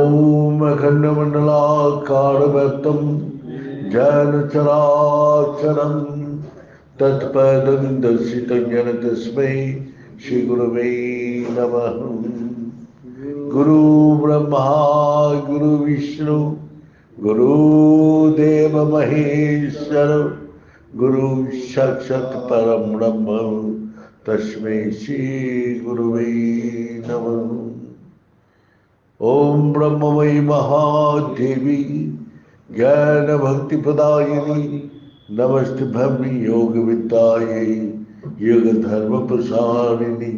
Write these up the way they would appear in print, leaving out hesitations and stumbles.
ओम अखंडमंडलाकारव्याप्तं जैन चराचरं तत्पदं दर्शितं येन तस्मै श्री गुरवे नमः। गुरु ब्रह्मा गुरु विष्णु गुरुदेव महेश्वर गुरु साक्षात् परम ब्रह्म तस्मै श्री गुरुवे नमः। ओम ब्रह्ममयी महादेवी ज्ञान भक्ति प्रदायिनी नमस्ते ब्रह्मी योग विद्याये योग धर्म प्रसारिणी।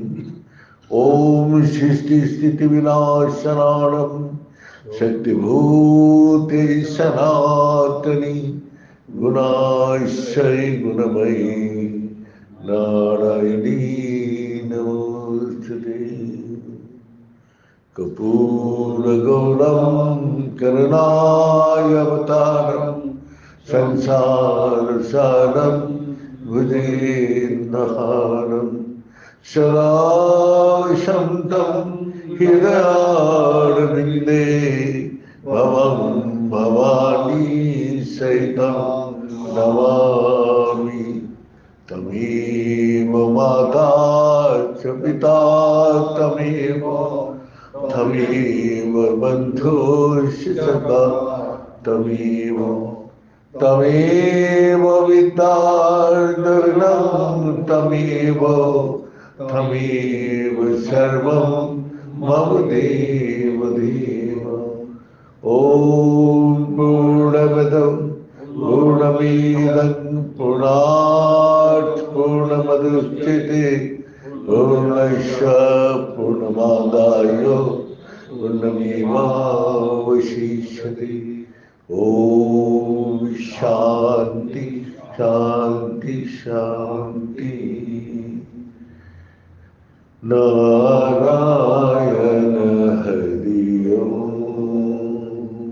ओम सृष्टि स्थिति विनाशनानं शक्तिभूते सनातनी गुणाश्रय गुणमयी नारायणी नमोस्तुते। कर्पूरगौरं करुणावतारं संसारसारं भुजगेन्द्रहारं सदा शान्तं हृदयारविन्दे भवं भवानी सहितं नमामि। तमेव माता च पिता तमेव तमेव बन्धुश्च सखा तमेव तमेव विद्याधरणं तमेव तमेव सर्वं मम देव देव। ॐ पूर्णमदं पूर्णमिदं पूर्णात् पूर्णमुदच्यते पूर्णस्य पूर्णमादाय पूर्णमेवावशिष्यते। ओम शांति शांति शांति। नारायण हरि ओम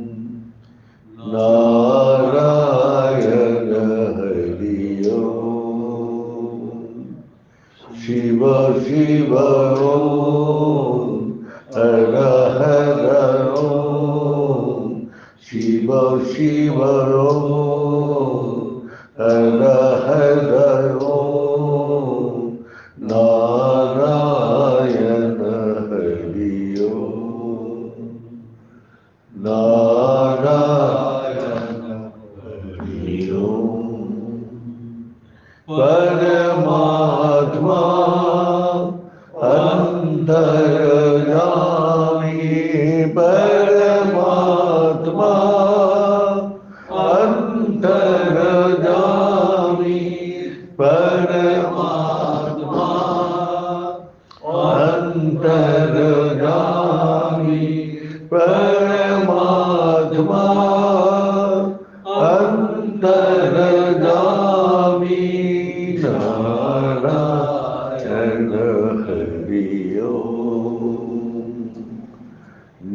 नारायण हरि ओम। शिव शिव ओम हर हर ओम शिव शिव ओम हर हर ओम नारायण हरि ओम नारायण हरि ओम। परमात्मा अंतर्यामी परमात्मा अंतर्यामी परमात्मा अंतर्यामी परमात्मा अंतर्यामी नारायण हरि ओम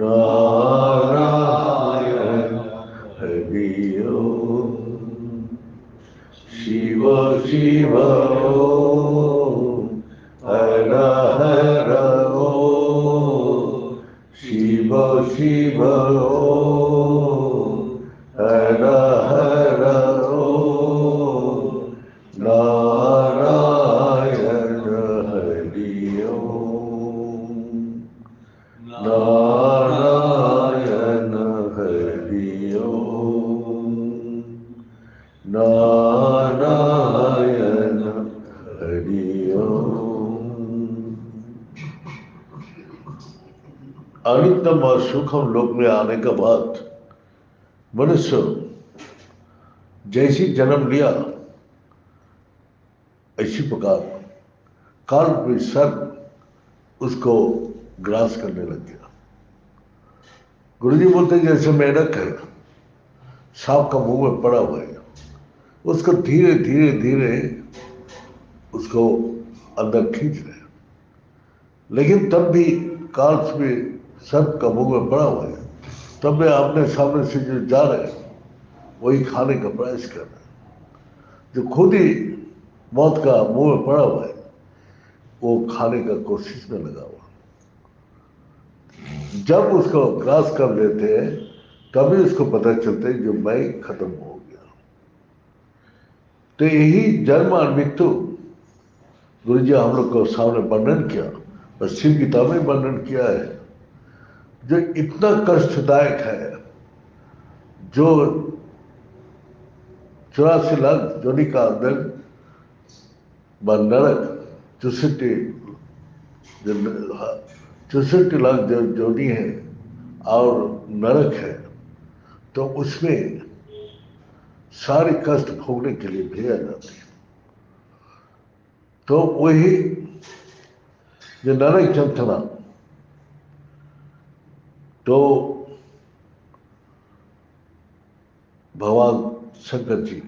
नारायण हरि ओम। शिव शिव ओम हर हर ओम शिव शिव ओम हर हर ओम नारायण हरि ओम नारायण हरि ओम नारायण हरि ओम। अनित्यम और सुखम लोक में आने के बाद मनुष्य जैसी जन्म लिया इसी प्रकार काल में सर्प उसको ग्रास करने लग गया। गुरुजी बोलते हैं जैसे मेढक है सांप का मुंह में पड़ा हुआ है, उसको धीरे धीरे धीरे उसको अंदर खींच रहे, लेकिन तब भी काल में सर्प का मुंह में पड़ा हुआ है, तब भी आमने सामने से जो जा रहे हैं वही खाने का प्रयास कर रहे हैं। जो खुद ही मौत का मुंह में पड़ा हुआ है वो खाने का कोशिश में लगा हुआ। जब उसको ग्रास कर लेते हैं तभी उसको पता चलता है जो मैं खत्म हो गया। तो यही जन्म और मृत्यु गुरु जी हम लोग को सामने वर्णन किया और शिव गीता में वर्णन किया है, जो इतना कष्टदायक है, जो 84 लाख योनि का अंदर नरक 64 लाख जो योनि है और नरक है, तो उसमें सारे कष्ट भोगने के लिए भेजा जाते हैं। तो वही जो नरक यंत्रणा, तो भगवान शंकर जी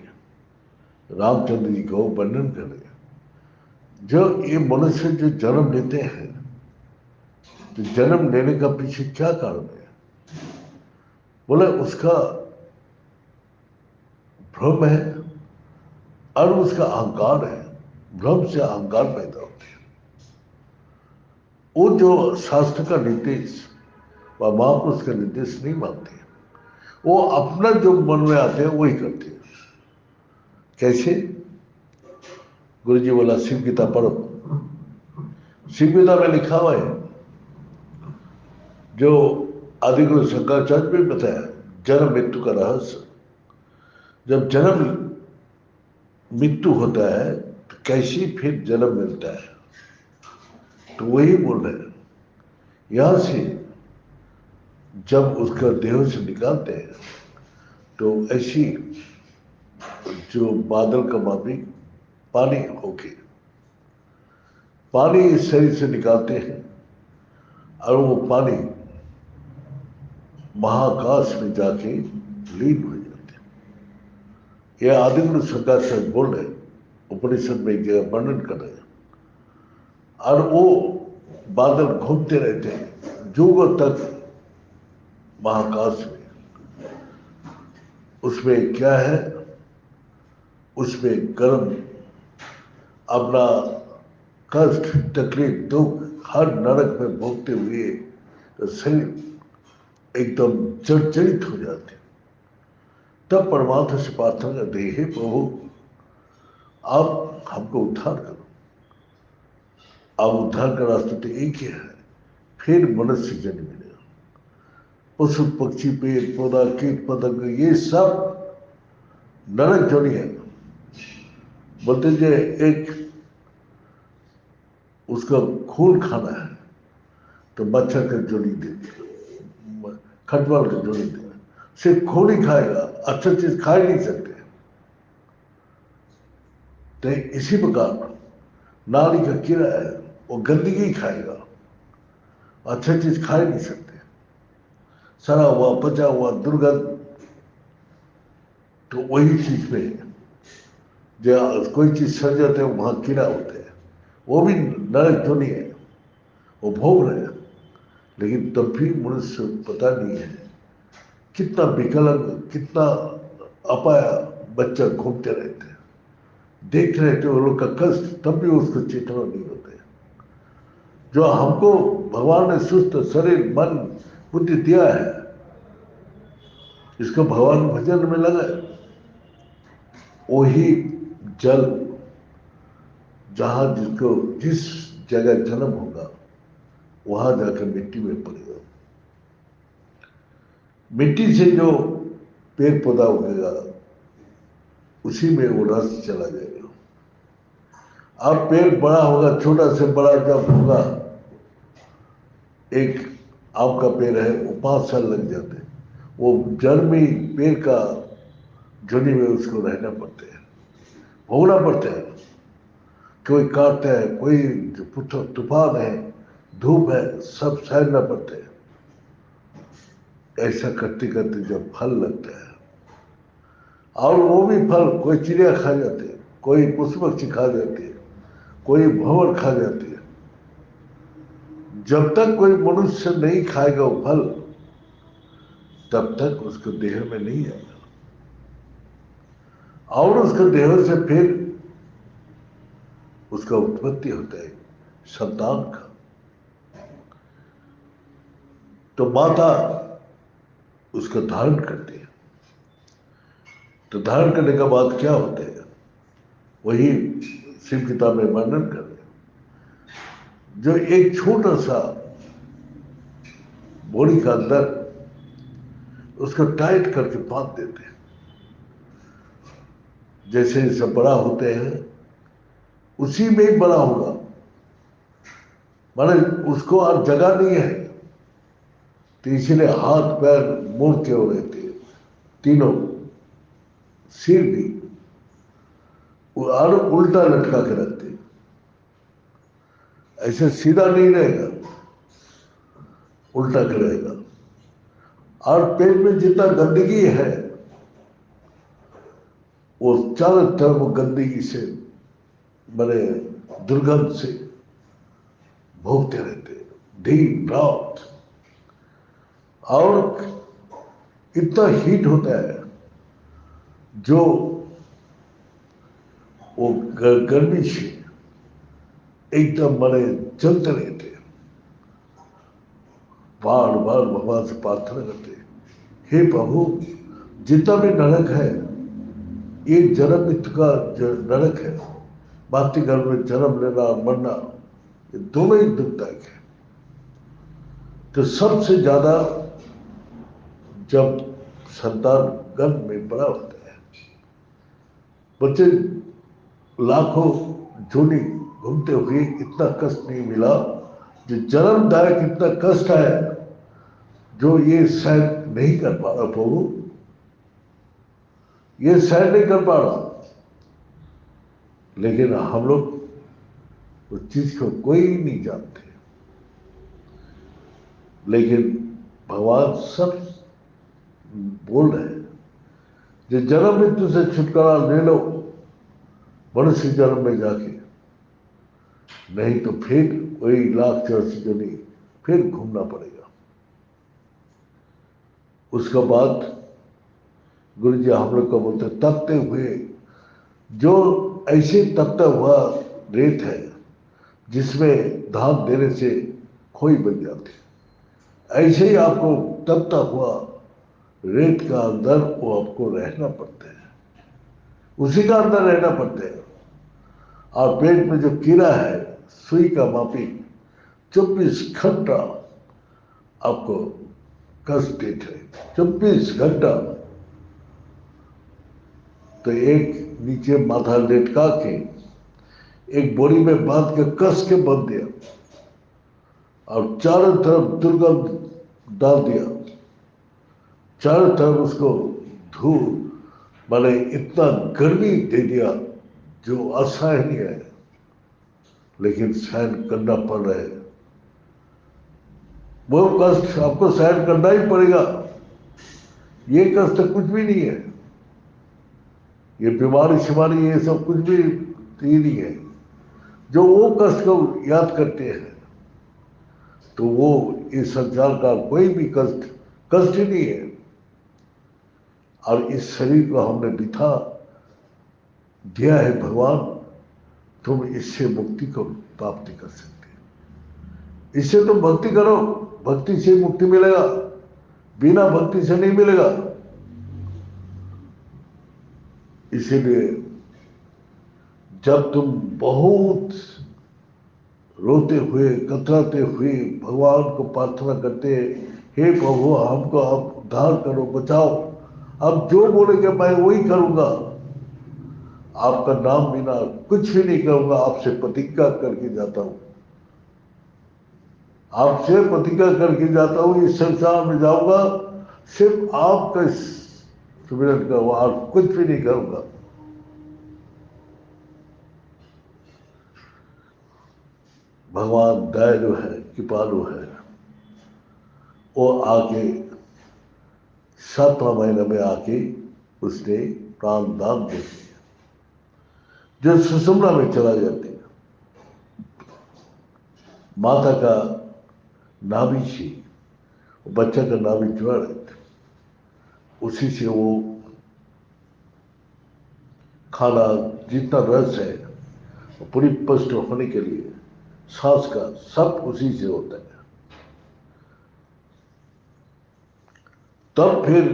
रामचंद्र जी को वर्णन करें। जो ये मनुष्य जो जन्म लेते हैं, तो जन्म लेने का पीछे क्या कारण है? बोले उसका भ्रम है और उसका अहंकार है। भ्रम से अहंकार पैदा होते हैं। वो जो शास्त्र का निर्देश व महापुरुष का निर्देश नहीं मानते, वो अपना जो मन में आते हैं वही करते हैं। कैसे? गुरु जी बोला शिव गीता पढ़ो। शिव गीता में लिखा हुआ है, जो आदि गुरु शंकराचार्य ने बताया, जन्म मृत्यु का रहस्य। जब जन्म मृत्यु होता है तो कैसे फिर जन्म मिलता है? तो वही बोल रहे हैं, यहां से जब उसका देह से निकालते हैं तो ऐसी जो बादल का माफी पानी होके पानी इस शरीर से निकालते हैं और वो पानी महाकाश में जाके लीन हो जाते हैं। यह आदि गुरु शंकराचार्य बोल रहे, उपनिषद में एक जगह वर्णन कर रहे हैं। और वो बादल घूमते रहते हैं युगों तक महाकाश में। उसमें क्या है? उसमें कर्म अपना कष्ट तकलीफ दुख हर नरक में भोगते हुए तो शरीर एकदम जर्जरित हो जाते। तब परमात्मा से प्रार्थना करते, हे प्रभु आप हमको उद्धार करो। अब उद्धार का रास्ता तो एक ही है, फिर मनुष्य जन्म मिलेगा। पशु पक्षी पेड़ पौधा कीट पतंग ये सब नरक जोनी है। बोलते जो एक उसका खून खाना है तो मच्छर का जोड़ी देते, खटमल का जोड़ी देते, सिर्फ खून ही खाएगा, अच्छा चीज खा ही नहीं सकते। तो इसी प्रकार नाली का कीड़ा है, वो गंदगी खाएगा, अच्छा चीज खा ही नहीं सकते। सड़ा हुआ पचा हुआ दुर्गंध। तो वही चीज में जो कोई चीज सड़ जाते हैं वहां कीड़ा होते हैं, वो भी नरक जो नहीं है, वो भोग रहे हैं। लेकिन तब भी मनुष्य पता नहीं है कितना विकलांग कितना अपाया बच्चा घूमते रहते हैं, देख रहे थे वो लोग का कष्ट, तब भी उसको चेतना नहीं होते। जो हमको भगवान ने सुस्त शरीर मन बुद्धि दिया है, इसको भगवान भजन में लगा। वही जल जहां जिसको जिस जगह जन्म होगा वहां जाकर मिट्टी में पड़ेगा। मिट्टी से जो पेड़ पौधा उगेगा उसी में वो रस चला जाएगा। अब पेड़ बड़ा होगा, छोटा से बड़ा जब होगा, एक आम का पेड़ है वो 5 साल लग जाते हैं, वो जन्मी पेड़ का झुंडी में उसको रहना पड़ते हैं, भोगना पड़ता है। कोई काटता है, कोई तूफान है, धूप है, सब सहना पड़ते हैं। ऐसा करते करते जब फल लगता है, और वो भी फल कोई चिड़िया खा जाते हैं, कोई पशु पक्षी खा जाते हैं, कोई भंवर खा जाते हैं। जब तक कोई मनुष्य नहीं खाएगा वो फल, तब तक उसको देह में नहीं आएगा। और उसके देह से फिर उसका उत्पत्ति होता है संतान का। तो माता उसको धारण करती है। तो धारण करने के बाद क्या होते हैं, वही शिव किताब में वर्णन कर रहे हैं। जो एक छोटा सा बोरी का अंदर उसको टाइट करके बांध देते हैं। जैसे जैसे बड़ा होते हैं उसी में ही बड़ा होगा, माने उसको और जगह नहीं है, तो इसीलिए हाथ पैर मोड़ के हो रहते हैं तीनों, सिर भी और उल्टा लटका के रखते हैं। ऐसे सीधा नहीं रहेगा, उल्टा के रहेगा। और पेट में जितना गंदगी है वो चारों तरफ गंदगी से बड़े दुर्गंध से भोगते रहते हैं दिन रात। और इतना हीट होता है जो वो गर्मी से एकदम बड़े जलते रहते हैं। बार बार भगवान से प्रार्थना करते हैं, हे प्रभु जितना भी नरक है, ये जन्म मृत्यु का जो नरक है, मातृगर्भ में जन्म लेना और मरना, ये दोनों ही दुखदायक है। तो सबसे ज्यादा जब संतान गर्भ में बड़ा होता है, बच्चे लाखों जोड़ी घूमते हुए इतना कष्ट नहीं मिला जो जन्मदायक इतना कष्ट है जो ये सहन नहीं कर पा रहा प्रभु, ये सहन नहीं कर पा रहा। लेकिन हम लोग उस चीज को कोई नहीं जानते। लेकिन भगवान सब बोल रहे हैं, जो जन्म मृत्यु से छुटकारा ले लो मनुष्य जन्म में जाके, नहीं तो फिर वही 1,84 जोनी फिर घूमना पड़ेगा। उसके बाद गुरु जी हम लोग को बोलते तपते हुए, जो ऐसे तपता हुआ रेत है जिसमें धान देने से खोई बन जाती, ऐसे ही आपको तपता हुआ रेत का अंदर वो आपको रहना पड़ता है, उसी का अंदर रहना पड़ता है। और पेट में जो कीड़ा है सुई का मापी 24 घंटा आपको कष्ट देते हैं, 24 घंटा। तो एक नीचे माथा लटका के एक बोरी में बांध के कस के बांध दिया और चारों तरफ दुर्गंध डाल दिया, चारों तरफ उसको धूल माने इतना गर्मी दे दिया जो असहनीय है, लेकिन सहन करना पड़ रहा है। वो कष्ट आपको सहन करना ही पड़ेगा, ये कष्ट कुछ भी नहीं है, ये बीमारी शिमारी ये सब कुछ भी ही नहीं है। जो वो कष्ट को याद करते हैं तो वो इस संसार का कोई भी कष्ट ही नहीं है। और इस शरीर को हमने बिठा दिया है भगवान, तुम इससे मुक्ति को प्राप्ति कर सकते हो। इससे तुम भक्ति करो, भक्ति से मुक्ति मिलेगा, बिना भक्ति से नहीं मिलेगा। इसीलिए जब तुम बहुत रोते हुए कतराते हुए भगवान को प्रार्थना करते, हे प्रभु हमको आप उद्धार करो, बचाओ, अब जो बोलेंगे मैं वही करूंगा, आपका नाम बिना कुछ भी नहीं करूंगा, आपसे प्रतिज्ञा करके जाता हूं, आपसे प्रतिज्ञा करके जाता हूं, इस संसार में जाऊंगा सिर्फ आपका सुमिरन करूंगा और कुछ भी नहीं करूंगा। भगवान दयालु है, कृपालु है। वो आके 7वां महीने में आके उसने प्राण दान दे दिया, जो सुषुम्ना में चला जाते हैं। माता का नाभि से बच्चा का नाभि जुड़ा रहता है, उसी से वो खाना जितना रस है पूरी पुष्ट होने के लिए सांस का सब उसी से होता है। तब फिर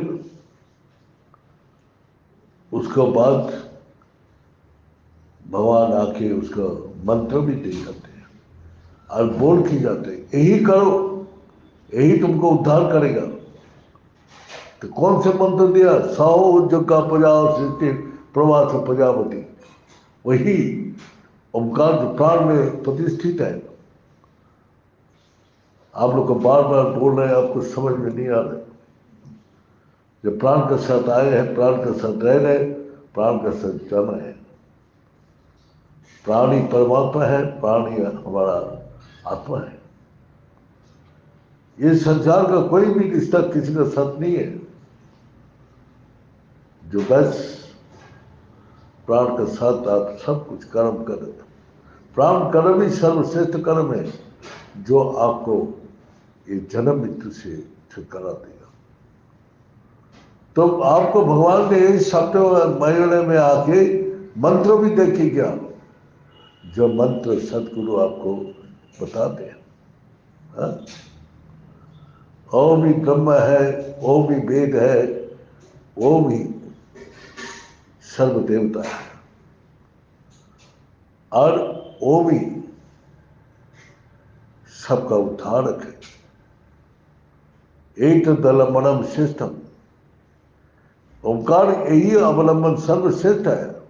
उसके बाद भगवान आके उसका मंत्र भी दे जाते हैं और बोल की जाते हैं यही करो, यही तुमको उद्धार करेगा। तो कौन से मंत्र दिया? साहो जग्गा प्रजा सृष्टि प्रवास प्रजापति, वही ओंकार जो प्राण में प्रतिष्ठित है। आप लोग को बार बार बोल रहे हैं, आपको समझ में नहीं आ रहा। जब प्राण के साथ आए हैं, प्राण के साथ रह रहे, प्राण के साथ जाना है। प्राण ही परमात्मा है, प्राण ही हमारा आत्मा है। ये संसार का कोई भी रिश्ता किसी का साथ नहीं है। जो बस प्राण के साथ आप सब कुछ कर्म करें। प्राण कर्म ही सर्वश्रेष्ठ कर्म है जो आपको ये जन्म मृत्यु से छुटकारा देगा। तो आपको भगवान ने इस महीने में आके मंत्र भी देखी क्या, जो मंत्र सदगुरु आपको बताते हैं। ओम ही ब्रह्म है, ओम ही वेद है, ओम ही सर्व देवता है, और ओम ही सबका उद्धारक है। एक दलमनम श्रेष्ठम, ओंकार यही अवलंबन सर्वश्रेष्ठ है।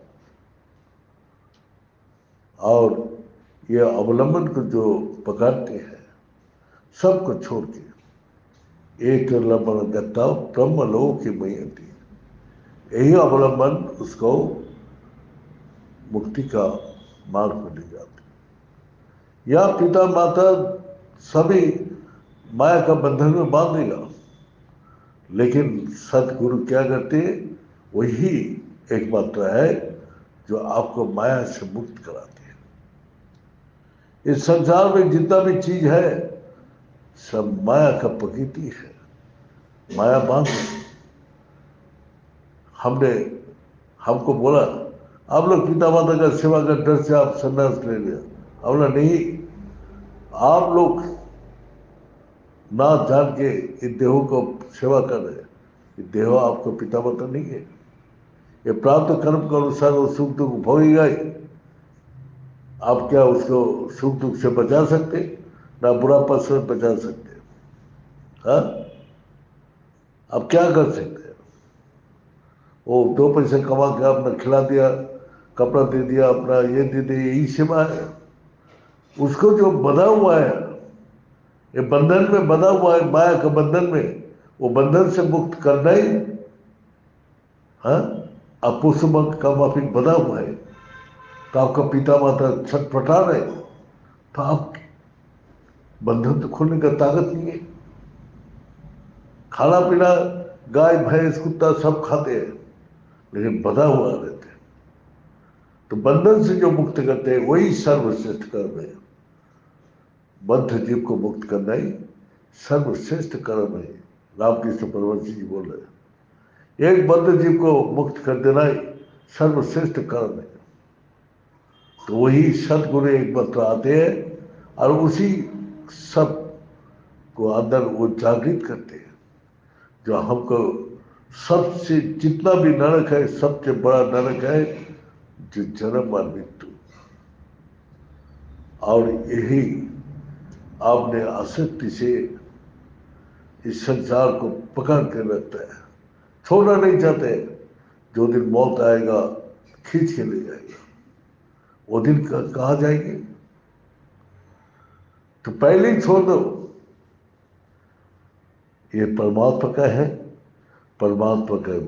और ये अवलंबन को जो पकड़ते हैं सबको छोड़ के, एक लंबन गत्ता ब्रह्म लोक की मयंती, यही अवलंबन उसको मुक्ति का मार्ग में ले जाते। या पिता माता सभी माया का बंधन में बांध देगा, लेकिन सदगुरु क्या करते हैं? वही एकमात्र है जो आपको माया से मुक्त कराते हैं। इस संसार में जितना भी चीज है सब माया का प्रकृति है, माया बांध। हमको बोला आप लोग पिता माता का सेवा का डर से आप संन्यास ले लिया। बोला नहीं, आप लोग ना जान के इस देहों को सेवा कर रहे हैं। ये देह आपको पिता माता नहीं है। ये प्राप्त कर्म के अनुसार वो सुख दुख भोगेगा ही। आप क्या उसको सुख दुख से बचा सकते? ना बुढ़ापा से बचा सकते। हाँ, आप क्या कर सकते हैं? वो 2 पैसे कमा के आपने खिला दिया, कपड़ा दे दिया, अपना ये दे दिया, यही सेवा है। उसको जो बंधा हुआ है, ये बंधन में बंधा हुआ है, माया के बंधन में, वो बंधन से मुक्त करना ही। हाँ, आप पुष्प का माफिक बंधा हुआ है तो आपका पिता माता छटपटा रहे, तो आप बंधन तो खोलने का ताकत नहीं है। खाना पीना गाय भैंस कुत्ता सब खाते हैं, लेकिन बंधा हुआ रहते हैं। तो बंधन से जो मुक्त करते हैं वही सर्वश्रेष्ठ कर्म है। बद्ध जीव को मुक्त करना ही सर्वश्रेष्ठ कर्म है। रामकृष्ण परमहंस जी बोल रहे हैं, एक बद्ध जीव को मुक्त कर देना ही सर्वश्रेष्ठ कर्म है। तो वही सदगुरु एक मात्र आते हैं और उसी सब को अंदर वो जागृत करते हैं। जो हमको सबसे जितना भी नरक है, सबसे बड़ा नरक है जो जन्म और मृत्यु। और यही आपने आसक्ति से इस संसार को पकड़ के रखता है, छोड़ना नहीं चाहते। जो दिन मौत आएगा खींच के ले जाएगा, वो दिन कहाँ जाएंगे? तो पहले ही छोड़ दो। ये परमात्मा का है, परमात्मा के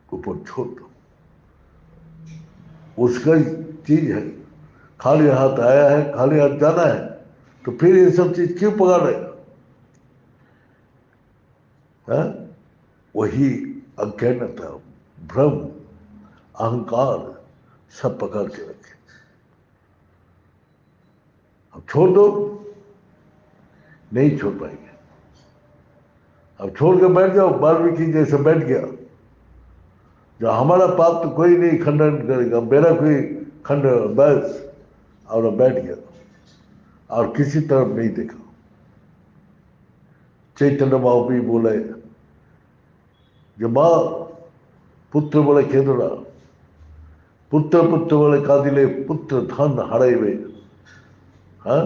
ऊपर छोड़ दो, उसका ही चीज है। खाली हाथ आया है, खाली हाथ जाना है, तो फिर ये सब चीज क्यों पकड़ रहे? वही अज्ञानता, भ्रम, अहंकार सब पकड़ के रखे। अब छोड़ दो, नहीं छोड़ पाएंगे। अब छोड़ के बैठ जाओ, वाल्मीकि जैसे बैठ गया, जो हमारा पाप तो कोई नहीं खंडन करेगा, मेरा कोई खंड, बस। और बैठ गया और किसी तरफ नहीं देखा। चैतन्य बाबू भी बोले जो माँ पुत्र बोले खेदड़ा, पुत्र पुत्र बोले कादिले, पुत्र धन हराइबे। हाँ,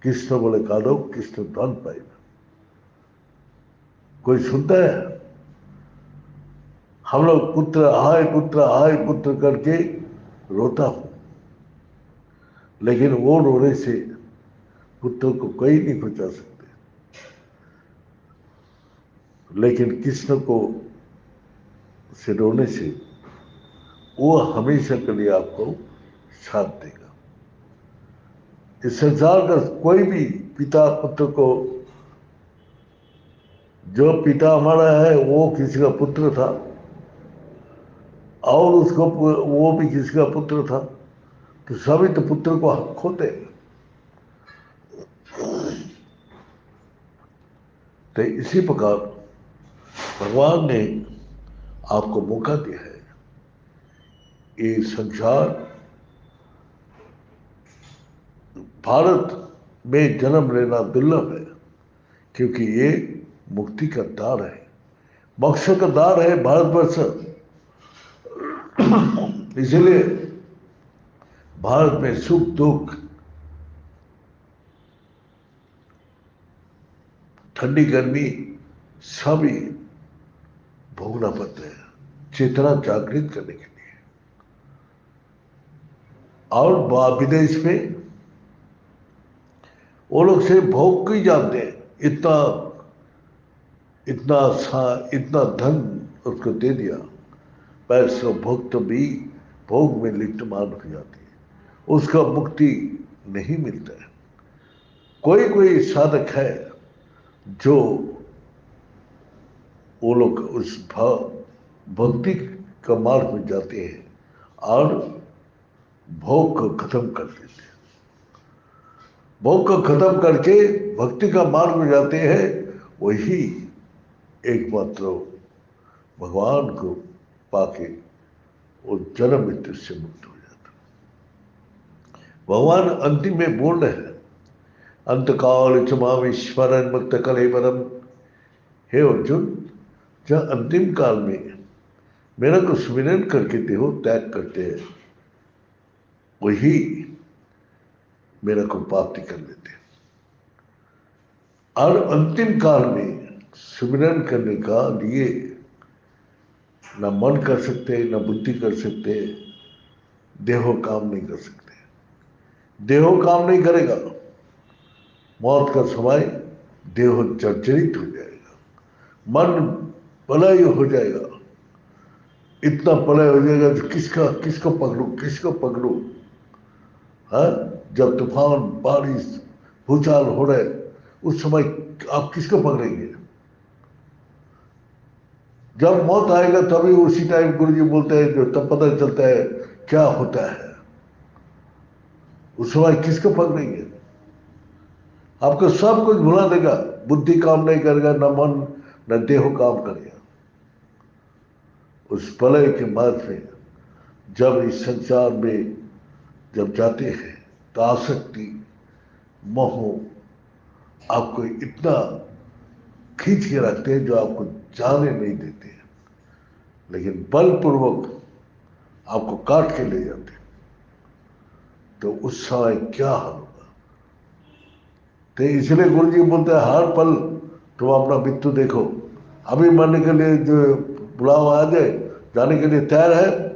कृष्ण बोले कादो, कृष्ण धन पाइबे। कोई सुनता है? हम लोग पुत्र हाय पुत्र करके रोता हूं, लेकिन वो रोने से पुत्र को कोई नहीं बचा सकते, लेकिन कृष्ण को से रोने से वो हमेशा के लिए आपको साथ देगा। इस संसार का कोई भी पिता पुत्र को, जो पिता हमारा है वो किसी का पुत्र था और उसको वो भी किसी का पुत्र था, तो सभी तो पुत्र को हक खोते हैं। तो इसी प्रकार भगवान ने आपको मौका दिया है। ये संसार, भारत में जन्म लेना दुर्लभ है, क्योंकि ये मुक्ति का द्वार है, मोक्ष का द्वार है भारतवर्ष। इसलिए भारत में सुख दुख, ठंडी गर्मी सभी भोगना पड़ता है, चेतना जागृत करने के लिए। और विदेश में वो लोग से भोग को ही जानते हैं, इतना इतना इतना धन उसको दे दिया, पैसों भक्त भी भोग में लिप्तमान हो जाती है, उसका मुक्ति नहीं मिलता है। कोई कोई साधक है जो वो लोग उस भक्ति का मार्ग में जाते हैं और भोग को खत्म कर देते हैं। भोग को खत्म करके भक्ति का मार्ग में जाते हैं, वही एकमात्र भगवान को पाके वो जन्म मृत्यु से मुक्त हो जाता। भगवान अंतिम में बोल रहे हैं, अंतकाल चमामीश्वरन मुक्त कलेवरम। हे अर्जुन, जब अंतिम काल में मेरा को सुमिरन करके देहो त्याग करते हैं, वही मेरा को प्राप्ति कर लेते हैं। और अंतिम काल में सुमिरन करने का लिए न मन कर सकते, न बुद्धि कर सकते, देहो काम नहीं कर सकते। देहो काम नहीं करेगा, मौत का समय देह जर्जरित हो जाएगा, मन प्रलय हो जाएगा, इतना प्रलय हो जाएगा तो किसको पकड़ू। हाँ, जब तूफान बारिश भूचाल हो रहे उस समय आप किसको पकड़ेंगे? जब मौत आएगा तभी उसी टाइम गुरु जी बोलते हैं, जो तब पता चलता है क्या होता है। उस समय किसको पकड़ेंगे? आपको सब कुछ भुला देगा, बुद्धि काम नहीं करेगा, न मन न देह काम करेगा। उस प्रलय के बाद में जब इस संसार में जब जाते हैं तो आसक्ति मोह आपको इतना खींच के रखते हैं जो आपको जाने नहीं देते हैं, लेकिन बलपूर्वक आपको काट के ले जाते हैं। तो उस समय क्या हाल होगा? तो इसलिए गुरु जी बोलते हैं, हर पल तुम अपना मृत्यु देखो। अभी मरने के लिए जो बुलावा आ जाए, जाने के लिए तैयार है।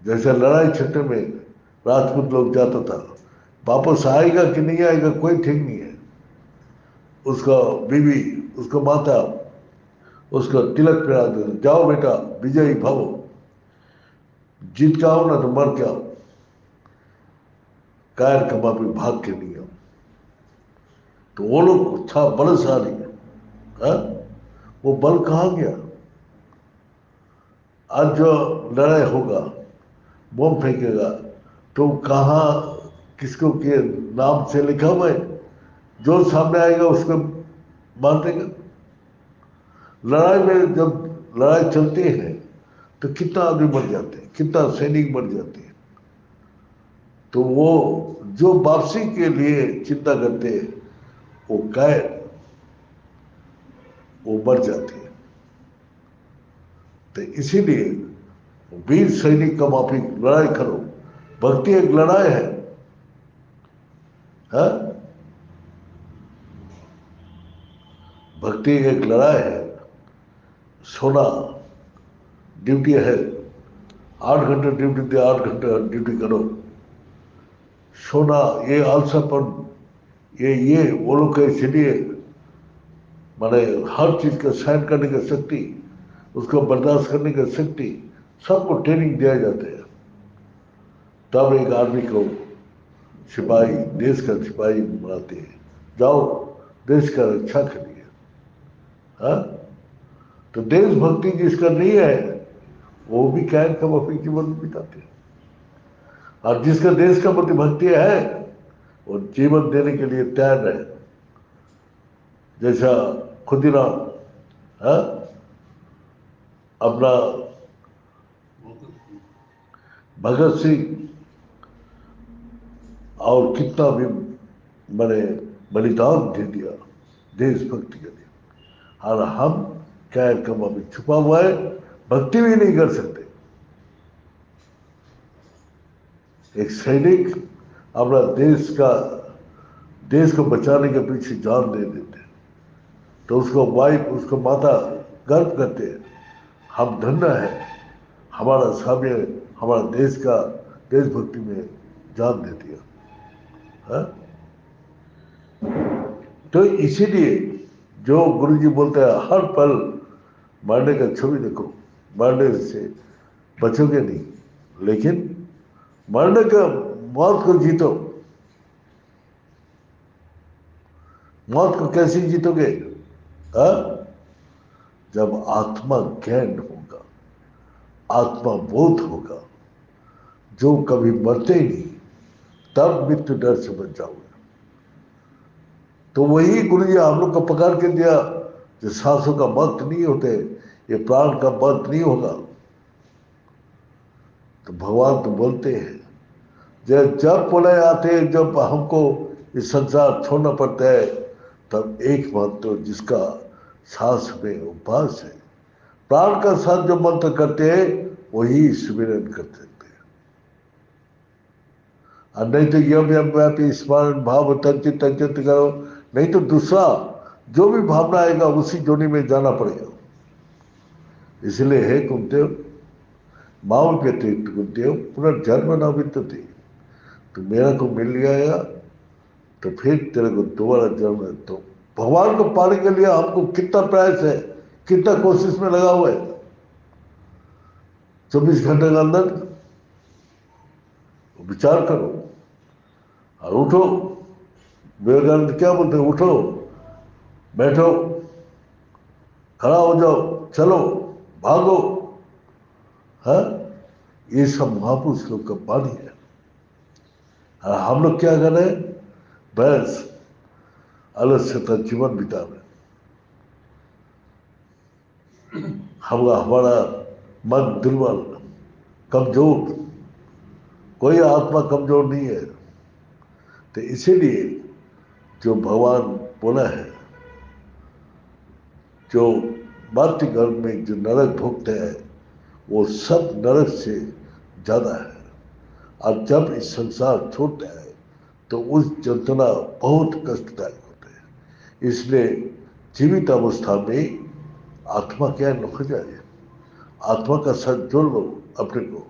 जैसे लड़ाई क्षेत्र में राजपूत लोग जाता था, वापस आएगा कि नहीं आएगा कोई ठीक नहीं है। उसका बीवी, उसका माता उसका तिलक पहरा दे, जाओ बेटा विजयी भव, जीत के आओ ना तो मर के आओ, कायर कमा भी भाग के नहीं आओ। तो वो लोग था बलशाली, वो बल कहाँ गया? आज जो लड़ाई होगा, बम फेंकेगा, तो कहाँ किसको के नाम से लिखा हुआ है, जो सामने आएगा उसको मार देगा। लड़ाई में जब लड़ाई चलती है तो कितना आदमी मर जाते हैं, कितना सैनिक मर जाते हैं। तो वो जो वापसी के लिए चिंता करते हैं, वो कायर वो मर जाते हैं। तो इसीलिए वीर सैनिक का माफिक लड़ाई करो। भक्ति एक लड़ाई है, हा? भक्ति एक लड़ाई है। सोना ड्यूटी है, 8 घंटे ड्यूटी दे, 8 घंटे ड्यूटी करो। सोना ये आलसापन, ये वो लोग का इसलिए माने हर चीज का सहन करने की शक्ति, उसको बर्दाश्त करने की शक्ति, सबको ट्रेनिंग दिया जाते हैं। तब एक आदमी को सिपाही, देश का सिपाही बनाते हैं। जाओ देश का रक्षा करिए। हाँ, तो देशभक्ति जिसका नहीं है वो भी कैद का वफी जीवन बिताते हैं, और जिसका देश का प्रति भक्ति है वो जीवन देने के लिए तैयार है। जैसा खुदीराम, हाँ, अपना भगत सिंह और कितना भी मैंने बलिदान दे दिया देशभक्ति के लिए, और हम कैद कमा में छुपा हुआ है, भक्ति भी नहीं कर सकते। एक सैनिक अपना देश को बचाने के पीछे जान दे देते हैं, तो उसको वाइफ, उसको माता गर्व करते हैं, हम धन्य है, हमारा स्वामी हमारा देश का देशभक्ति में जान दे दिया। हाँ? तो इसीलिए जो गुरु जी बोलते हैं हर पल मरने का छवि देखो, मरने से बचोगे नहीं, लेकिन मरने का मौत को जीतो। मौत को कैसे जीतोगे? हाँ? जब आत्मा ज्ञान होगा, आत्मा बोध होगा, जो कभी मरते ही नहीं, तब मृत्यु डर से बच जाओगे। तो वही गुरु जी हम लोग को पकड़ के दिया, जो सांसों का वक्त नहीं होते, ये प्राण का वक्त नहीं होगा। तो भगवान तो बोलते हैं जब पुनः आते हैं, जब हमको इस संसार छोड़ना पड़ता है, तब एकमात्र तो जिसका सांस में उपवास है, प्राण का साथ जो मंत्र करते हैं वही स्मरण कर सकते हैं। और नहीं तो यम यम व्यापी स्मरण भाव तंचित तंचित करो, नहीं तो दूसरा जो भी भावना आएगा उसी जोनी में जाना पड़ेगा। इसलिए है कुंते माओ व्यतीत कुंते पुनर्जन्म न विद्यते, तो मेरा को मिल जाएगा तो फिर तेरे को दोबारा जन्म है। तो भगवान को पाने के लिए हमको कितना प्रयास है, कितना कोशिश में लगा हुआ है। 24 घंटे के अंदर विचार करो और उठो। विवेकानंद क्या बोलते हैं? उठो, बैठो, खड़ा हो जाओ, चलो, भागो। हाँ, ये सब महापुरुष लोग का वाणी है। और हम लोग क्या कर रहे हैं? बस अलस्यता जीवन बिता रहे। हमारा मन दुर्बल, कमजोर, कोई आत्मा कमजोर नहीं है। तो इसीलिए जो भगवान बोला है, जो मातृ गर्भ में जो नरक भोगते हैं वो सब नरक से ज्यादा है। और जब इस संसार छोड़ते हैं तो उस यंत्रणा बहुत कष्टदायक होते हैं। इसलिए जीवित अवस्था में आत्मा क्या हो जाए, आत्मा का साथ जोड़ लो अपने को।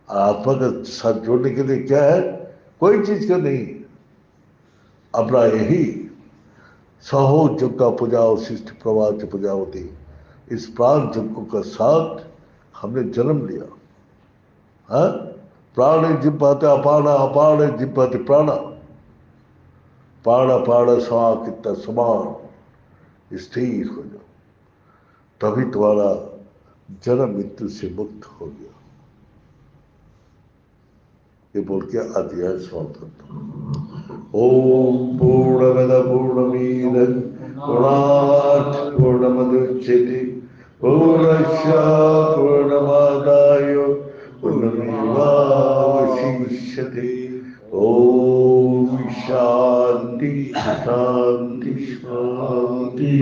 और आत्मा का साथ जोड़ने के लिए क्या है? कोई चीज का नहीं, अपना यही सहो जग का पुजाओ सृष्टि प्रवाह पूजा होती, इस प्राण जगों का साथ हमने जन्म लिया। हाँ, प्राण जिपाते अपाना, अपान जिपाते प्राणा, प्राण प्राण समा कितना समान स्थिर हो जाओ, तभी तुम्हारा जन्म मृत्यु से मुक्त हो गया। ये बोल के अध्याय समाप्त करता हूँ। ओम पूर्णमद पूर्णमीदं पूर्णात् पूर्णमुदच्यते पूर्णस्य पूर्णमादाय पूर्णमेवावशिष्यते। ओम शांति शांति शांति।